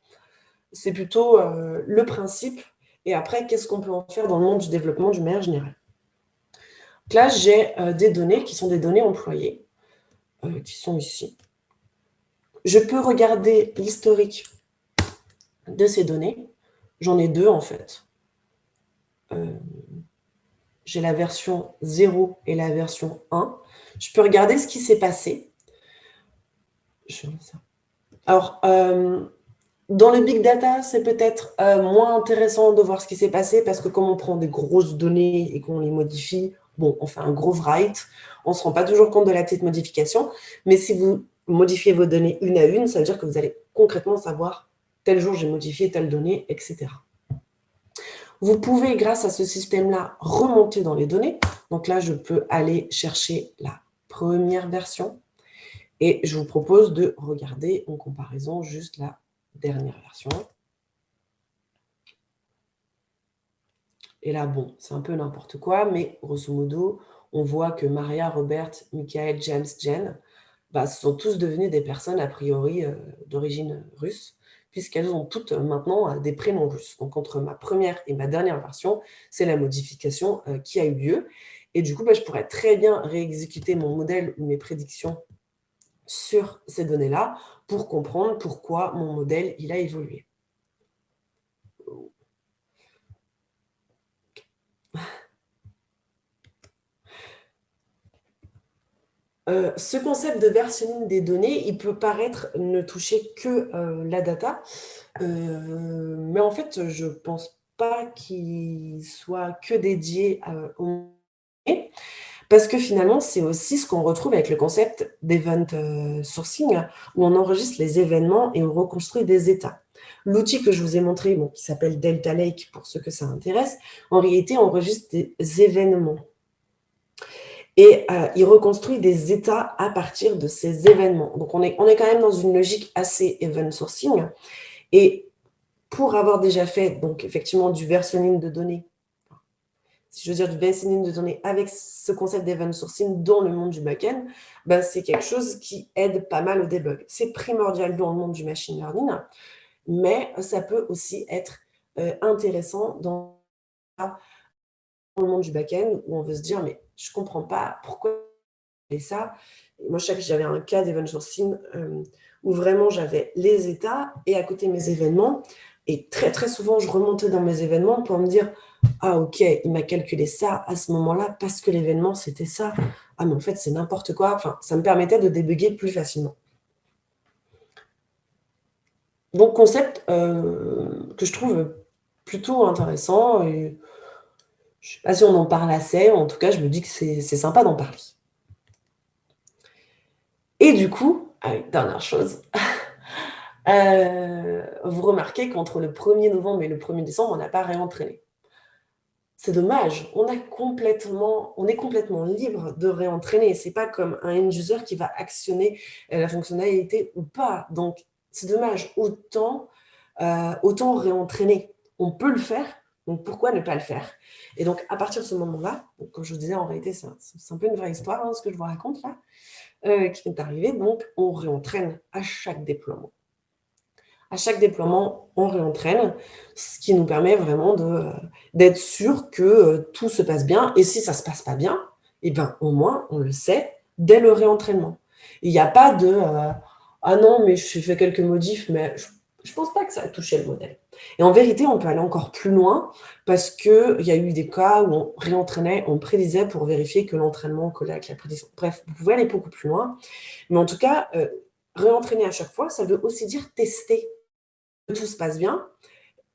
C'est plutôt le principe, et après, qu'est-ce qu'on peut en faire dans le monde du développement d'une manière générale. Donc là, j'ai des données qui sont des données employées, qui sont ici. Je peux regarder l'historique de ces données. J'en ai deux, en fait. J'ai la version 0 et la version 1. Je peux regarder ce qui s'est passé. Alors, dans le big data, c'est peut-être moins intéressant de voir ce qui s'est passé parce que comme on prend des grosses données et qu'on les modifie, on fait un gros write, on ne se rend pas toujours compte de la petite modification. Mais si vous modifiez vos données une à une, ça veut dire que vous allez concrètement savoir tel jour j'ai modifié telle donnée, etc. Vous pouvez, grâce à ce système-là, remonter dans les données. Donc là, je peux aller chercher la première version et je vous propose de regarder en comparaison juste la dernière version. Et là, c'est un peu n'importe quoi, mais grosso modo, on voit que Maria, Robert, Michael, James, Jen, ce sont tous devenus des personnes a priori d'origine russe, puisqu'elles ont toutes maintenant des prénoms russes. Donc, entre ma première et ma dernière version, c'est la modification qui a eu lieu. Et du coup, je pourrais très bien réexécuter mon modèle ou mes prédictions sur ces données-là pour comprendre pourquoi mon modèle il a évolué. Ce concept de versionning des données, il peut paraître ne toucher que la data, mais en fait, je ne pense pas qu'il soit que dédié aux données, parce que finalement, c'est aussi ce qu'on retrouve avec le concept d'event sourcing, où on enregistre les événements et on reconstruit des états. L'outil que je vous ai montré, qui s'appelle Delta Lake, pour ceux que ça intéresse, en réalité, on enregistre des événements. Et il reconstruit des états à partir de ces événements. Donc, on est quand même dans une logique assez event sourcing. Et pour avoir déjà fait, donc effectivement, du versionning de données, si je veux dire du versionning de données avec ce concept d'event sourcing dans le monde du back-end, c'est quelque chose qui aide pas mal au debug. C'est primordial dans le monde du machine learning, mais ça peut aussi être intéressant dans le monde du back-end où on veut se dire, mais je ne comprends pas pourquoi et ça. Et moi, je sais que j'avais un cas d'event sourcing où vraiment j'avais les états et à côté mes événements. Et très, très souvent, je remontais dans mes événements pour me dire « Ah, ok, il m'a calculé ça à ce moment-là parce que l'événement, c'était ça. Ah, mais en fait, c'est n'importe quoi. » Enfin, ça me permettait de débugger plus facilement. Donc, concept que je trouve plutôt intéressant. Et je ne sais pas si on en parle assez. En tout cas, je me dis que c'est sympa d'en parler. Et du coup, dernière chose, vous remarquez qu'entre le 1er novembre et le 1er décembre, on n'a pas réentraîné. C'est dommage, on est complètement libre de réentraîner. Ce n'est pas comme un end-user qui va actionner la fonctionnalité ou pas. Donc, c'est dommage. Autant réentraîner. On peut le faire, donc pourquoi ne pas le faire? Et donc, à partir de ce moment-là, comme je vous disais, en réalité, c'est un peu une vraie histoire, ce que je vous raconte là, qui est arrivé. Donc, on réentraîne à chaque déploiement. À chaque déploiement, on réentraîne, ce qui nous permet vraiment d'être sûr que tout se passe bien. Et si ça ne se passe pas bien, au moins, on le sait dès le réentraînement. Il n'y a pas de ah non, mais j'ai fait quelques modifs, mais je ne pense pas que ça a touché le modèle. Et en vérité, on peut aller encore plus loin parce qu'il y a eu des cas où on réentraînait, on prédisait pour vérifier que l'entraînement collait avec la prédiction. Bref, vous pouvez aller beaucoup plus loin. Mais en tout cas, réentraîner à chaque fois, ça veut aussi dire tester que tout se passe bien.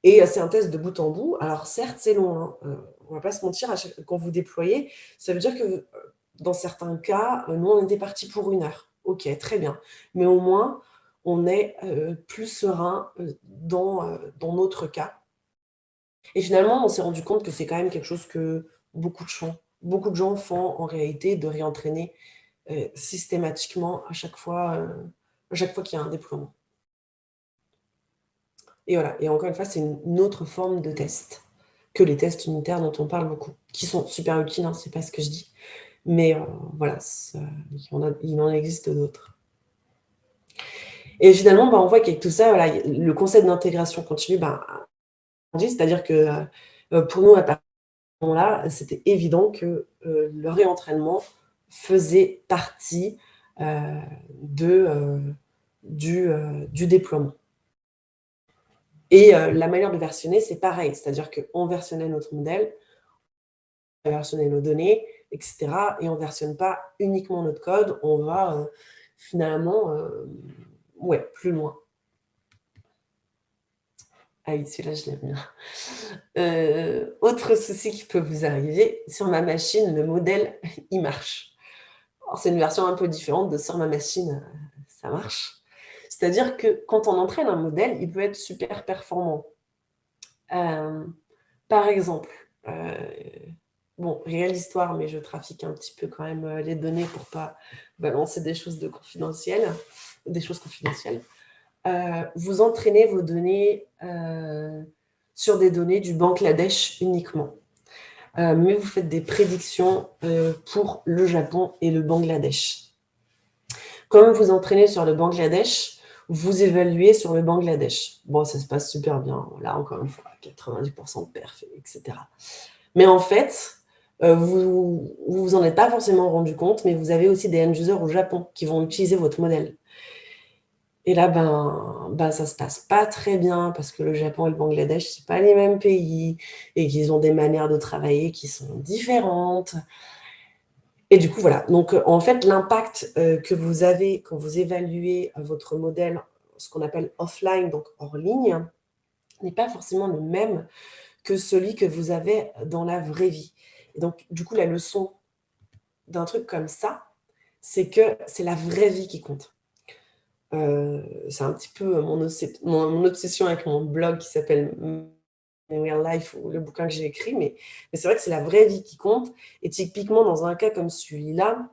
Et c'est un test de bout en bout. Alors certes, c'est long. On ne va pas se mentir, quand vous déployez, ça veut dire que dans certains cas, nous, on était parti pour 1 heure. Ok, très bien. Mais au moins, on est plus serein dans notre cas. Et finalement, on s'est rendu compte que c'est quand même quelque chose que beaucoup de gens font en réalité, de réentraîner systématiquement à chaque fois qu'il y a un déploiement. Et voilà. Et encore une fois, c'est une autre forme de test que les tests unitaires dont on parle beaucoup, qui sont super utiles, c'est pas ce que je dis. Mais voilà, il en existe d'autres. Et finalement, on voit qu'avec tout ça, voilà, le concept d'intégration continue, c'est-à-dire que pour nous, à partir de ce moment-là, c'était évident que le réentraînement faisait partie du déploiement. Et la manière de versionner, c'est pareil, c'est-à-dire qu'on versionnait notre modèle, on versionnait nos données, etc. Et on ne versionne pas uniquement notre code, on va finalement plus loin. Ah oui, celui-là, je l'aime bien. Autre souci qui peut vous arriver, sur ma machine, le modèle, il marche. Alors, c'est une version un peu différente de sur ma machine, ça marche. C'est-à-dire que quand on entraîne un modèle, il peut être super performant. Par exemple, réelle histoire, mais je trafique un petit peu quand même les données pour ne pas balancer des choses confidentielles. Vous entraînez vos données sur des données du Bangladesh uniquement. Mais vous faites des prédictions pour le Japon et le Bangladesh. Comme vous entraînez sur le Bangladesh, vous évaluez sur le Bangladesh. Bon, ça se passe super bien. Là, encore une fois, 90% de perf, etc. Mais en fait, vous en êtes pas forcément rendu compte, mais vous avez aussi des end-users au Japon qui vont utiliser votre modèle. Et là, ça se passe pas très bien parce que le Japon et le Bangladesh, c'est pas les mêmes pays et qu'ils ont des manières de travailler qui sont différentes. Et du coup, voilà. Donc, en fait, l'impact que vous avez quand vous évaluez votre modèle, ce qu'on appelle offline, donc hors ligne, n'est pas forcément le même que celui que vous avez dans la vraie vie. Et donc, du coup, la leçon d'un truc comme ça, c'est que c'est la vraie vie qui compte. C'est un petit peu mon obsession avec mon blog qui s'appelle In Real Life, ou le bouquin que j'ai écrit, mais c'est vrai que c'est la vraie vie qui compte. Et typiquement, dans un cas comme celui-là,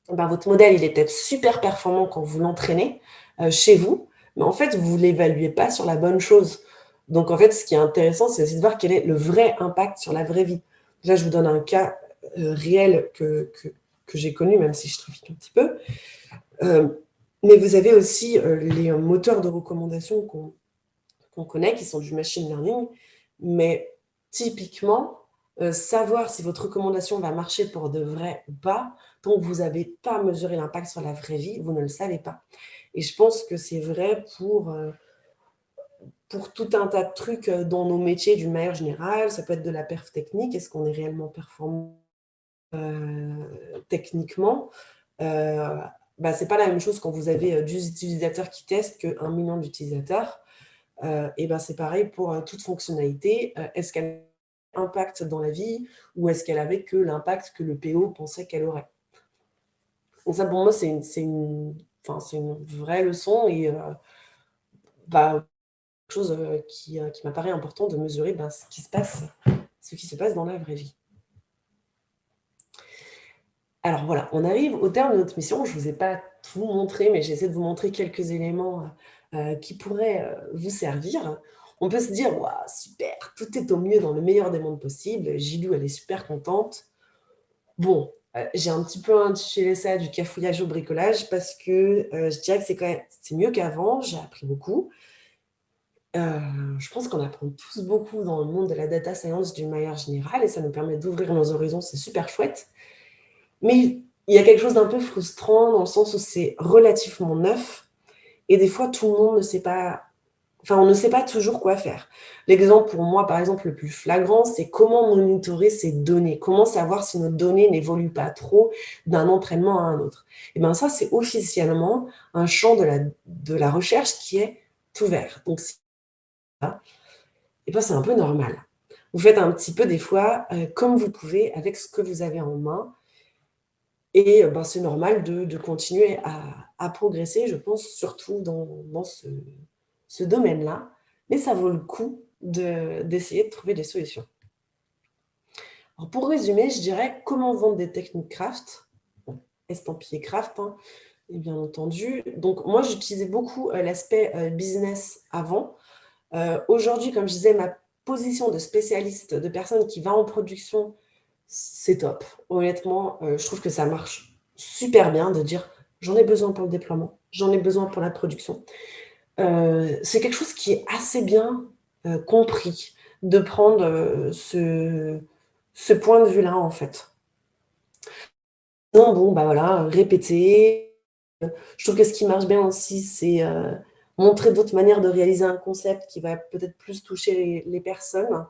votre modèle, il est peut-être super performant quand vous l'entraînez chez vous, mais en fait, vous ne l'évaluez pas sur la bonne chose. Donc, en fait, ce qui est intéressant, c'est aussi de voir quel est le vrai impact sur la vraie vie. Là, je vous donne un cas réel que j'ai connu, même si je trafique un petit peu. Mais vous avez aussi les moteurs de recommandation qu'on connaît, qui sont du machine learning. Mais typiquement, savoir si votre recommandation va marcher pour de vrai ou pas, tant que vous n'avez pas mesuré l'impact sur la vraie vie, vous ne le savez pas. Et je pense que c'est vrai pour tout un tas de trucs dans nos métiers d'une manière générale. Ça peut être de la perf technique. Est-ce qu'on est réellement performant techniquement c'est pas la même chose quand vous avez 10 utilisateurs qui testent que 1 million d'utilisateurs. C'est pareil pour toute fonctionnalité. Est-ce qu'elle a un impact dans la vie ou est-ce qu'elle avait que l'impact que le PO pensait qu'elle aurait? Donc ça, pour moi, c'est une vraie leçon et quelque chose qui m'apparaît important de mesurer ce qui se passe dans la vraie vie. Alors voilà, on arrive au terme de notre mission. Je ne vous ai pas tout montré, mais j'essaie de vous montrer quelques éléments qui pourraient vous servir. On peut se dire, waouh, super, tout est au mieux dans le meilleur des mondes possibles. Gilou, elle est super contente. Bon, j'ai un petit peu intitulé ça du cafouillage au bricolage parce que je dirais que c'est mieux qu'avant. J'ai appris beaucoup. Je pense qu'on apprend tous beaucoup dans le monde de la data science d'une manière générale et ça nous permet d'ouvrir nos horizons. C'est super chouette. Mais il y a quelque chose d'un peu frustrant dans le sens où c'est relativement neuf et des fois tout le monde ne sait pas, on ne sait pas toujours quoi faire. L'exemple pour moi, par exemple, le plus flagrant, c'est comment monitorer ces données, comment savoir si nos données n'évoluent pas trop d'un entraînement à un autre. Et bien ça, c'est officiellement un champ de la recherche qui est ouvert. Donc c'est un peu normal. Vous faites un petit peu des fois comme vous pouvez avec ce que vous avez en main. Et c'est normal de continuer à progresser, je pense, surtout dans ce domaine-là. Mais ça vaut le coup d'essayer de trouver des solutions. Alors pour résumer, je dirais comment vendre des techniques craft, estampillé craft, et bien entendu. Donc moi, j'utilisais beaucoup l'aspect business avant. Aujourd'hui, comme je disais, ma position de spécialiste, de personne qui va en production, c'est top. Honnêtement, je trouve que ça marche super bien de dire j'en ai besoin pour le déploiement, j'en ai besoin pour la production. C'est quelque chose qui est assez bien compris, de prendre ce point de vue-là, en fait. Non, voilà, répéter. Je trouve que ce qui marche bien aussi, c'est montrer d'autres manières de réaliser un concept qui va peut-être plus toucher les personnes.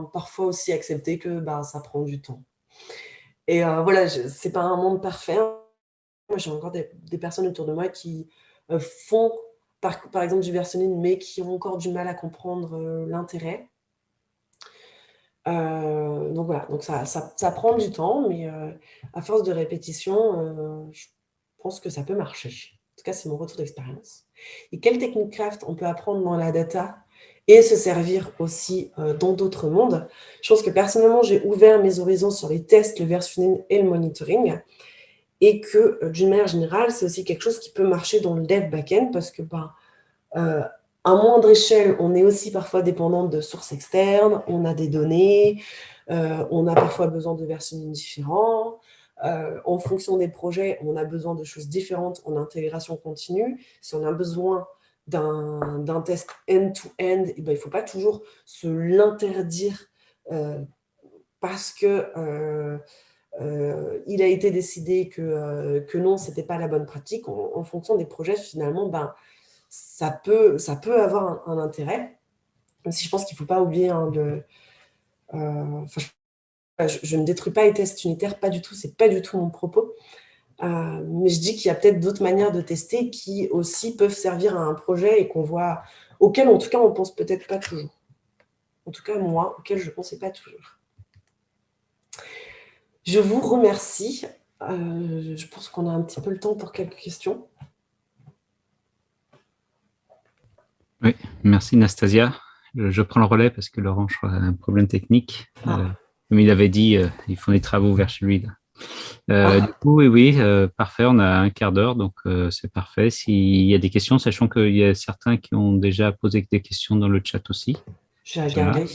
Parfois aussi accepter que ça prend du temps. Et voilà, c'est pas un monde parfait. Moi, j'ai encore des personnes autour de moi qui font, par exemple, du versioning, mais qui ont encore du mal à comprendre l'intérêt. Donc voilà, donc ça prend du temps, mais à force de répétition, je pense que ça peut marcher. En tout cas, c'est mon retour d'expérience. Et quelle technique craft on peut apprendre dans la data et se servir aussi dans d'autres mondes? Je pense que personnellement, j'ai ouvert mes horizons sur les tests, le versioning et le monitoring. Et que d'une manière générale, c'est aussi quelque chose qui peut marcher dans le dev back-end parce que à moindre échelle, on est aussi parfois dépendant de sources externes, on a des données, on a parfois besoin de versionning différents. En fonction des projets, on a besoin de choses différentes en intégration continue. Si on a besoin d'un test end-to-end, il ne faut pas toujours se l'interdire parce que il a été décidé que non, ce n'était pas la bonne pratique, en fonction des projets, finalement, ça peut avoir un intérêt. Même si je pense qu'il ne faut pas oublier je ne détruis pas les tests unitaires, pas du tout, c'est pas du tout mon propos. Mais je dis qu'il y a peut-être d'autres manières de tester qui aussi peuvent servir à un projet et auquel en tout cas on pense peut-être pas toujours. En tout cas moi, auquel je ne pensais pas toujours. Je vous remercie. Je pense qu'on a un petit peu le temps pour quelques questions.
Oui, merci Nastasia. Je prends le relais parce que Laurent, je crois, a un problème technique. Comme il avait dit, ils font des travaux vers chez lui. Du coup, oui, parfait. On a un quart d'heure, donc c'est parfait. S'il y a des questions, sachant qu'il y a certains qui ont déjà posé des questions dans le chat aussi.
Je vais regarder.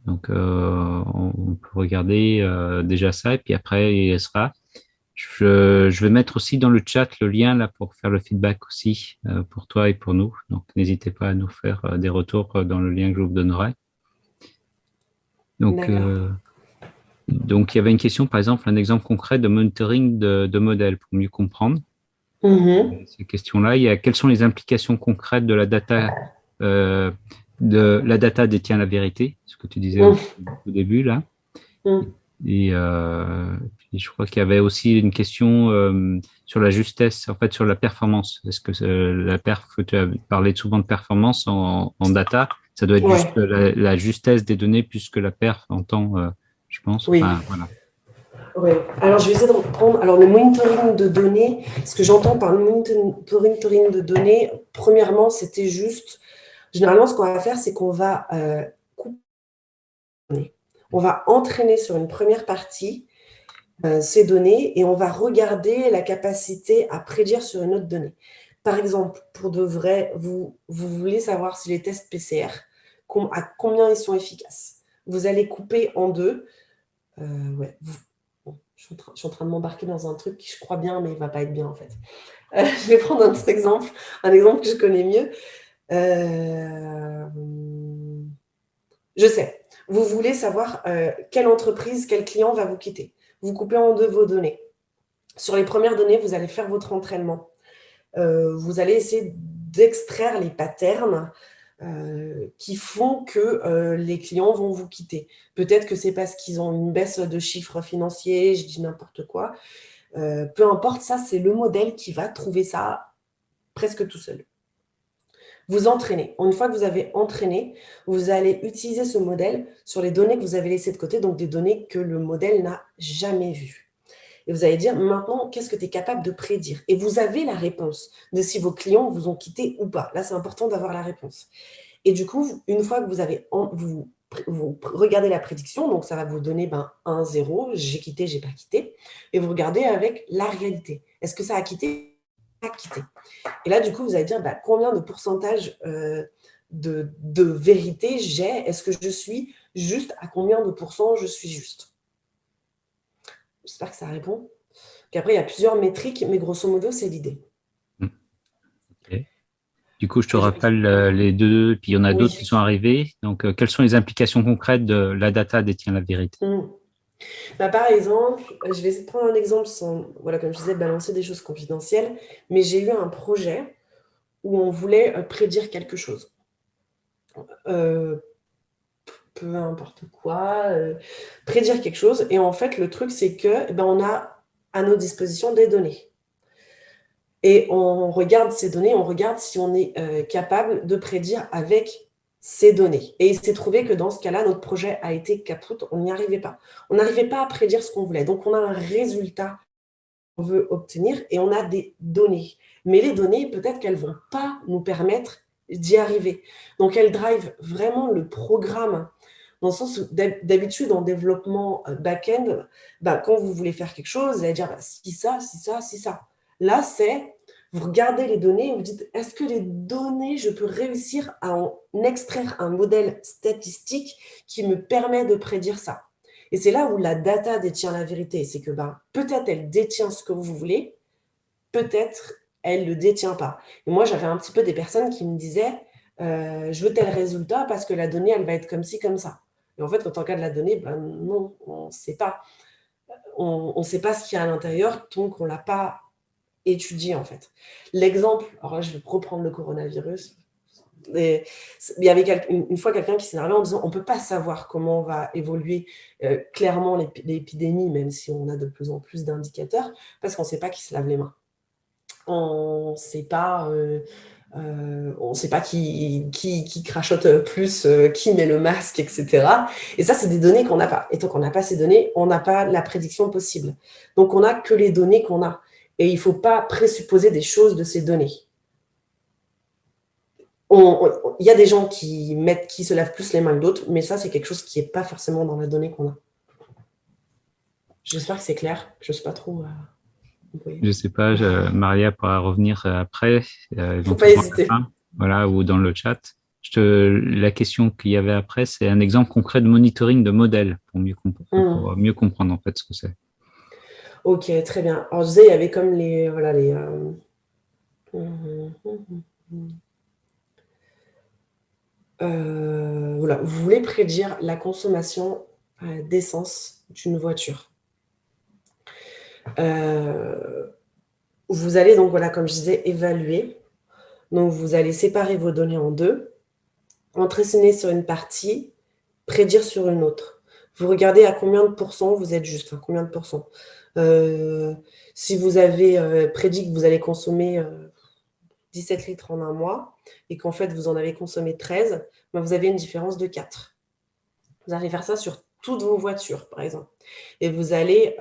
Donc, on peut regarder déjà ça, et puis après, il sera. Je vais mettre aussi dans le chat le lien là pour faire le feedback aussi pour toi et pour nous. Donc, n'hésitez pas à nous faire des retours dans le lien que je vous donnerai. Donc, il y avait une question, par exemple, un exemple concret de monitoring de modèles pour mieux comprendre. Ces questions-là, quelles sont les implications concrètes de la data la data détient la vérité, ce que tu disais au début là. Et puis je crois qu'il y avait aussi une question sur la justesse, en fait sur la performance. Est-ce que tu as parlé souvent de performance en data, ça doit être juste la justesse des données plus que la perf en temps, je pense.
Oui.
Enfin, voilà.
Oui. Alors, je vais essayer de reprendre. Alors, le monitoring de données, ce que j'entends par le monitoring de données, premièrement, c'était juste, généralement, ce qu'on va faire, c'est qu'on va couper les données. On va entraîner sur une première partie ces données et on va regarder la capacité à prédire sur une autre donnée. Par exemple, pour de vrai, vous voulez savoir si les tests PCR, à combien ils sont efficaces. Vous allez couper en deux. Je suis en train de m'embarquer dans un truc qui je crois bien, mais il ne va pas être bien en fait. Je vais prendre un autre exemple, un exemple que je connais mieux. Je sais. Vous voulez savoir quelle entreprise, quel client va vous quitter. Vous coupez en deux vos données. Sur les premières données, vous allez faire votre entraînement. Vous allez essayer d'extraire les patterns qui font que les clients vont vous quitter. Peut-être que c'est parce qu'ils ont une baisse de chiffres financiers, je dis n'importe quoi. Peu importe, ça, c'est le modèle qui va trouver ça presque tout seul. Vous entraînez. Une fois que vous avez entraîné, vous allez utiliser ce modèle sur les données que vous avez laissées de côté, donc des données que le modèle n'a jamais vues. Et vous allez dire, maintenant, qu'est-ce que tu es capable de prédire? Et vous avez la réponse de si vos clients vous ont quitté ou pas. Là, c'est important d'avoir la réponse. Et du coup, une fois que vous regardez la prédiction, donc ça va vous donner 1, 0, j'ai quitté, j'ai pas quitté, et vous regardez avec la réalité. Est-ce que ça a quitté? Pas quitté. Et là, du coup, vous allez dire combien de pourcentage de vérité j'ai? Est-ce que je suis juste? À combien de pourcents je suis juste? J'espère que ça répond. Puis après, il y a plusieurs métriques, mais grosso modo, c'est l'idée.
Okay. Du coup, je te rappelle les deux, puis il y en a d'autres qui sont arrivés. Donc, quelles sont les implications concrètes de la data détient la vérité?
Par exemple, je vais essayer de prendre un exemple sans, comme je disais, balancer des choses confidentielles, mais j'ai eu un projet où on voulait prédire quelque chose. Peu importe quoi, prédire quelque chose. Et en fait, le truc, c'est que on a à nos dispositions des données. Et on regarde ces données, on regarde si on est capable de prédire avec ces données. Et il s'est trouvé que dans ce cas-là, notre projet a été capote, on n'y arrivait pas. On n'arrivait pas à prédire ce qu'on voulait. Donc, on a un résultat qu'on veut obtenir et on a des données. Mais les données, peut-être qu'elles ne vont pas nous permettre d'y arriver. Donc, elles drivent vraiment le programme. Dans le sens où, d'habitude, en développement back-end, quand vous voulez faire quelque chose, vous allez dire si ça, si ça, si ça. Là, vous regardez les données et vous dites, est-ce que les données, je peux réussir à en extraire un modèle statistique qui me permet de prédire ça? Et c'est là où la data détient la vérité. C'est que peut-être elle détient ce que vous voulez, peut-être elle ne le détient pas. Et moi, j'avais un petit peu des personnes qui me disaient, je veux tel résultat parce que la donnée, elle va être comme ci, comme ça. Et en fait, quand on regarde la donnée, non, on ne sait pas. on ne sait pas ce qu'il y a à l'intérieur tant qu'on ne l'a pas étudié, en fait. L'exemple, alors là, je vais reprendre le coronavirus. Il y avait une fois quelqu'un qui s'est énervé en disant on ne peut pas savoir comment va évoluer clairement l'épidémie, même si on a de plus en plus d'indicateurs, parce qu'on ne sait pas qui se lave les mains. On ne sait pas qui crachote plus, qui met le masque, etc. Et ça, c'est des données qu'on n'a pas. Et tant qu'on n'a pas ces données, on n'a pas la prédiction possible. Donc, on n'a que les données qu'on a. Et il ne faut pas présupposer des choses de ces données. Il y a des gens qui se lavent plus les mains que d'autres, mais ça, c'est quelque chose qui n'est pas forcément dans la donnée qu'on a. J'espère que c'est clair. Je ne sais pas trop.
Je ne sais pas, Maria pourra revenir après.
Faut pas hésiter.
Voilà, ou dans le chat. La question qu'il y avait après, c'est un exemple concret de monitoring de modèle pour mieux comprendre en fait ce que c'est.
Ok, très bien. Alors je disais, il y avait comme vous voulez prédire la consommation d'essence d'une voiture. Vous allez donc, comme je disais, évaluer. Donc, vous allez séparer vos données en deux, entraîner sur une partie, prédire sur une autre. Vous regardez à combien de pourcents vous êtes juste, combien de pourcents. Si vous avez prédit que vous allez consommer 17 litres en un mois et qu'en fait, vous en avez consommé 13, vous avez une différence de 4. Vous allez faire ça sur toutes vos voitures, par exemple. Et vous allez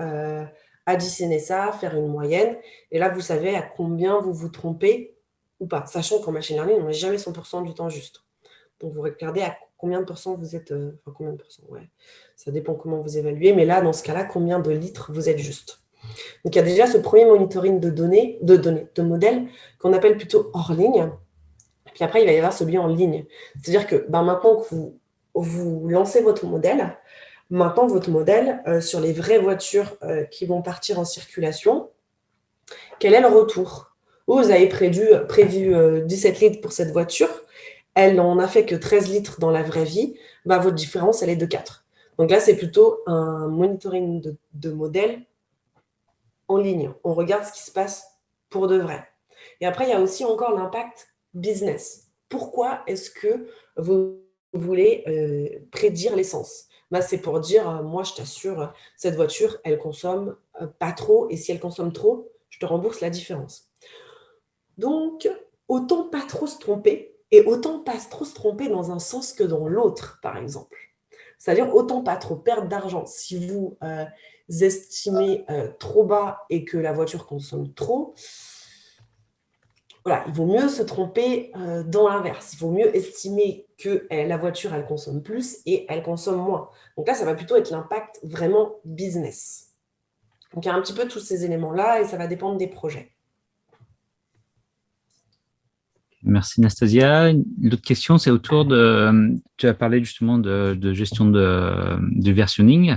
additionner ça, faire une moyenne. Et là, vous savez à combien vous vous trompez ou pas. Sachant qu'en machine learning, on n'est jamais 100% du temps juste. Donc, vous regardez à combien de pourcents vous êtes... combien de pourcents, ouais. Ça dépend comment vous évaluez. Mais là, dans ce cas-là, combien de litres vous êtes juste. Donc, il y a déjà ce premier monitoring de modèles qu'on appelle plutôt hors ligne. Et puis après, il va y avoir celui en ligne. C'est-à-dire que maintenant que vous lancez votre modèle, maintenant votre modèle, sur les vraies voitures qui vont partir en circulation, quel est le retour? Vous avez prévu 17 litres pour cette voiture, elle n'en a fait que 13 litres dans la vraie vie, votre différence, elle est de 4. Donc là, c'est plutôt un monitoring de modèle en ligne. On regarde ce qui se passe pour de vrai. Et après, il y a aussi encore l'impact business. Pourquoi est-ce que vous voulez prédire l'essence? C'est pour dire, moi, je t'assure, cette voiture, elle consomme pas trop, et si elle consomme trop, je te rembourse la différence. Donc, autant pas trop se tromper, et autant pas trop se tromper dans un sens que dans l'autre, par exemple. C'est-à-dire, autant pas trop perdre d'argent. Si vous estimez trop bas et que la voiture consomme trop, il vaut mieux se tromper dans l'inverse. Il vaut mieux estimer que la voiture, elle consomme plus et elle consomme moins. Donc là, ça va plutôt être l'impact vraiment business. Donc il y a un petit peu tous ces éléments-là et ça va dépendre des projets. Merci
Nastasia. L'autre question, c'est autour de... Tu as parlé justement de gestion du versionning.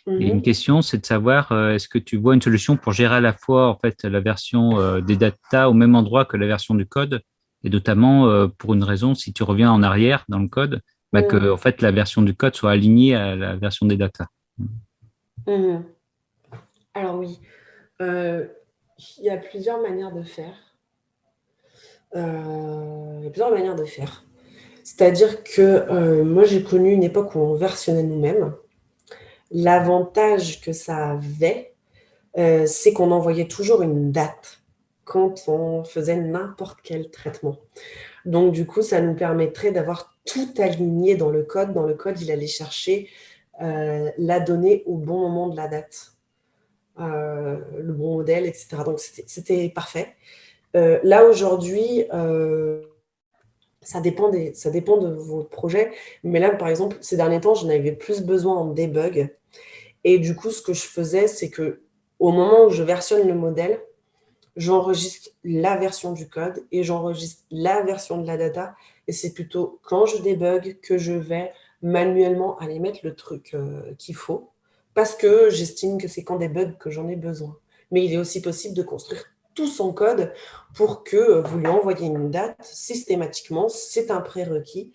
Et une question, c'est de savoir, est-ce que tu vois une solution pour gérer à la fois en fait la version des data au même endroit que la version du code, et notamment pour une raison, si tu reviens en arrière dans le code, que en fait la version du code soit alignée à la version des data.
Alors oui, il y a plusieurs manières de faire. C'est-à-dire que moi, j'ai connu une époque où on versionnait nous-mêmes. L'avantage que ça avait, c'est qu'on envoyait toujours une date quand on faisait n'importe quel traitement. Donc, du coup, ça nous permettrait d'avoir tout aligné dans le code. Dans le code, il allait chercher la donnée au bon moment de la date, le bon modèle, etc. Donc, c'était parfait. Là, aujourd'hui, ça dépend de vos projets. Mais là, par exemple, ces derniers temps, j'en avais plus besoin en debug. Et du coup, ce que je faisais, c'est que au moment où je versionne le modèle, j'enregistre la version du code et j'enregistre la version de la data. Et c'est plutôt quand je débug que je vais manuellement aller mettre le truc qu'il faut, parce que j'estime que c'est quand des bugs que j'en ai besoin. Mais il est aussi possible de construire tout son code pour que vous lui envoyiez une date systématiquement. C'est un prérequis.